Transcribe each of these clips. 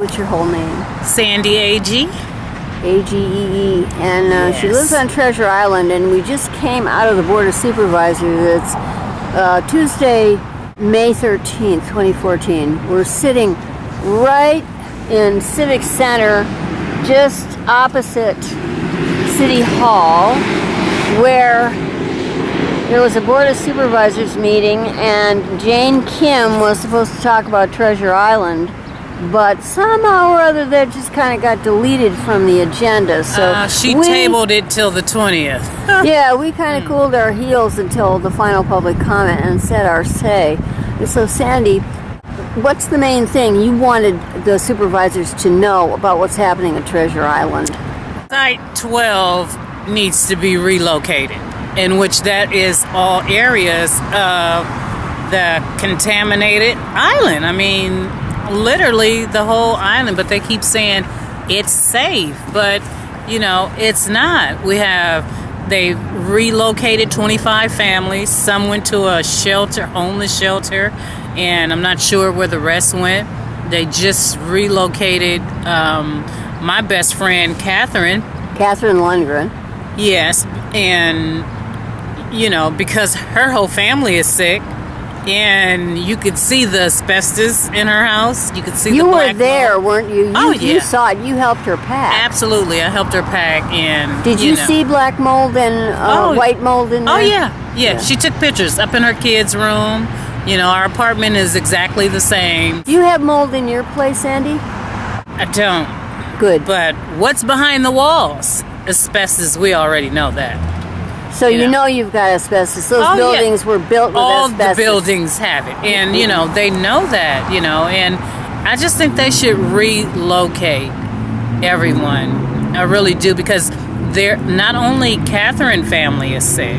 What's your whole name? Sandy Agee. Agee. And Yes. she lives on Treasure Island, and we just came out of the Board of Supervisors. It's Tuesday, May 13th, 2014. We're sitting right in Civic Center, just opposite City Hall, where there was a Board of Supervisors meeting, and Jane Kim was supposed to talk about Treasure Island, but somehow or other that just kind of got deleted from the agenda. So She tabled it till the 20th. yeah, we kind of cooled our heels until the final public comment and said our say. And so, Sandy, what's the main thing you wanted the supervisors to know about what's happening at Treasure Island? Site 12 needs to be relocated, in which that is all areas of the contaminated island. I mean, literally the whole island, but they keep saying it's safe, but it's not. They relocated 25 families. Some went to a shelter, homeless shelter, and I'm not sure where the rest went. They just relocated my best friend, Catherine Lundgren. Yes, and because her whole family is sick, and you could see the asbestos in her house. You could see You the were black there, mold. weren't you? Oh, yeah. You saw it. You helped her pack. Absolutely, I helped her pack. And Did you see black mold and white mold in there? Oh yeah. She took pictures up in her kids' room. Our apartment is exactly the same. Do you have mold in your place, Andy? I don't. Good. But what's behind the walls? Asbestos. We already know that. So you've got asbestos. Those buildings were built with all asbestos. All the buildings have it. And, they know that, and I just think they should relocate everyone. I really do, because they're not only Catherine family is sick,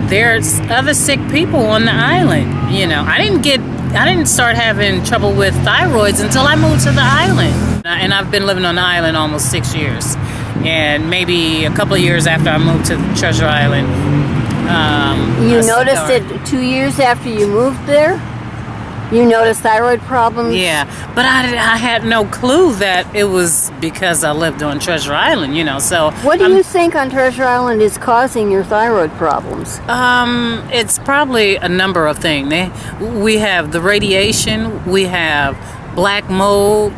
there's other sick people on the island. I didn't start having trouble with thyroids until I moved to the island. And I've been living on the island almost 6 years. And maybe a couple of years after I moved to Treasure Island. You noticed it 2 years after you moved there? You noticed thyroid problems? Yeah, but I had no clue that it was because I lived on Treasure Island, so... What do you think on Treasure Island is causing your thyroid problems? It's probably a number of things. We have the radiation, we have black mold,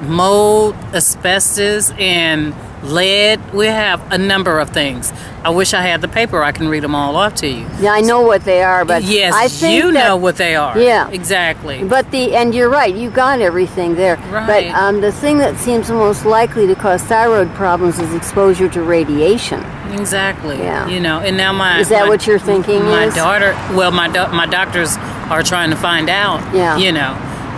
asbestos, and lead. We have a number of things. I wish I had the paper. I can read them all off to you. Yeah, I know what they are, but yes, I think you know what they are. Yeah, exactly. But and you're right. You got everything there. Right. But the thing that seems the most likely to cause thyroid problems is exposure to radiation. Exactly. Yeah. And now is that what you're thinking? My daughter. Well, my doctors are trying to find out. Yeah.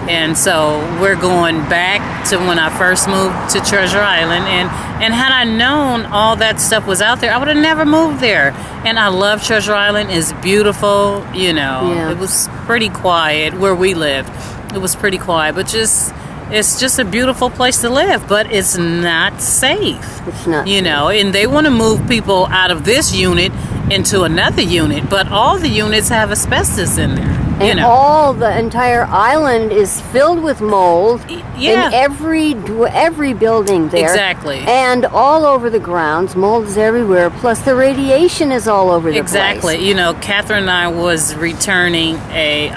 And so we're going back to when I first moved to Treasure Island. And had I known all that stuff was out there, I would have never moved there. And I love Treasure Island. It's beautiful. Yeah. It was pretty quiet where we lived. It was pretty quiet, but it's just a beautiful place to live. But it's not safe. It's not. And they want to move people out of this unit into another unit, but all the units have asbestos in there. And the entire island is filled with mold. Yeah. In every building there. Exactly. And all over the grounds, mold is everywhere. Plus the radiation is all over the place. Exactly. Catherine and I was returning a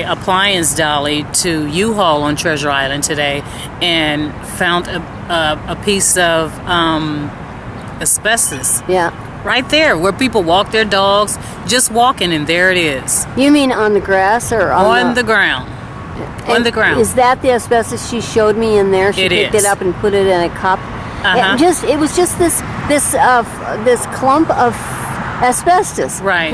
appliance dolly to U-Haul on Treasure Island today, and found a piece of asbestos. Yeah. Right there, where people walk their dogs, just walking, and there it is. You mean on the grass or on the ground? On the ground. Is that the asbestos she showed me in there? She picked it up and put it in a cup. It was just this clump of asbestos. Right.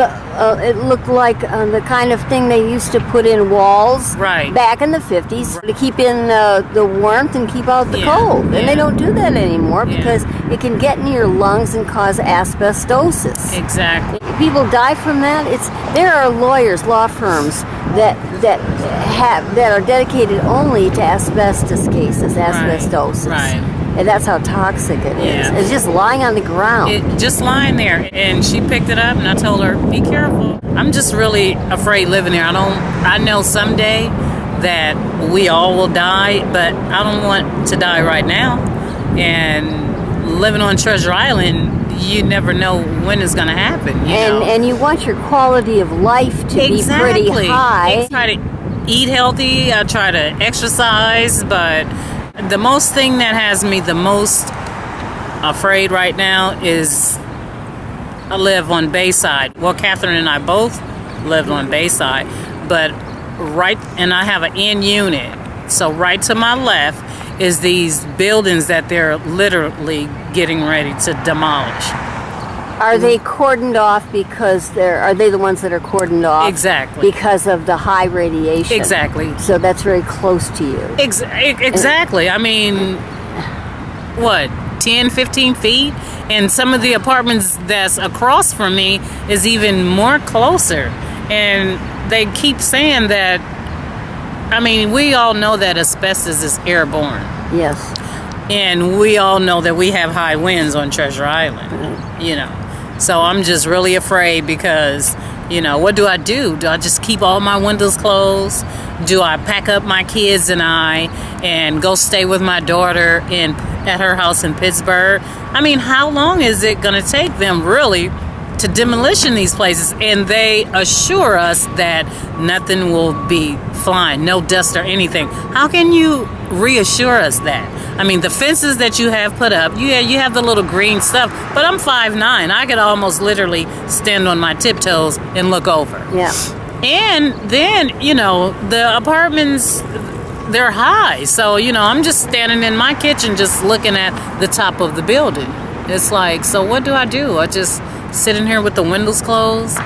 It looked like the kind of thing they used to put in walls back in the 50s to keep in the warmth and keep out the cold. And they don't do that anymore because it can get in your lungs and cause asbestosis. Exactly. People die from that. There are lawyers, law firms that are dedicated only to asbestos cases, asbestosis. Right. And that's how toxic it is. It's just lying on the ground. Just lying there. And she picked it up, and I told her, be careful. I'm just really afraid living there. I know someday that we all will die, but I don't want to die right now. And living on Treasure Island, you never know when it's going to happen. And you want your quality of life to be pretty high. I try to eat healthy. I try to exercise, but the most thing that has me the most afraid right now is I live on Bayside. Well, Catherine and I both lived on Bayside, but and I have an in unit. So right to my left is these buildings that they're literally getting ready to demolish. Are they cordoned off because are they the ones that are cordoned off? Exactly. Because of the high radiation. Exactly. So that's very close to you. Exactly. I mean, what, 10, 15 feet? And some of the apartments that's across from me is even more closer. And they keep saying that, I mean, we all know that asbestos is airborne. Yes. And we all know that we have high winds on Treasure Island, you know. So I'm just really afraid because, you know, what do? Do I just keep all my windows closed? Do I pack up my kids and go stay with my daughter at her house in Pittsburgh? I mean, how long is it going to take them really to demolition these places? And they assure us that nothing will be flying, no dust or anything. How can you reassure us that? I mean, the fences that you have put up, you have the little green stuff, but I'm 5'9". I could almost literally stand on my tiptoes and look over. Yeah. And then, you know, the apartments, they're high. So, you know, I'm just standing in my kitchen just looking at the top of the building. It's like, so what do? I just sit in here with the windows closed?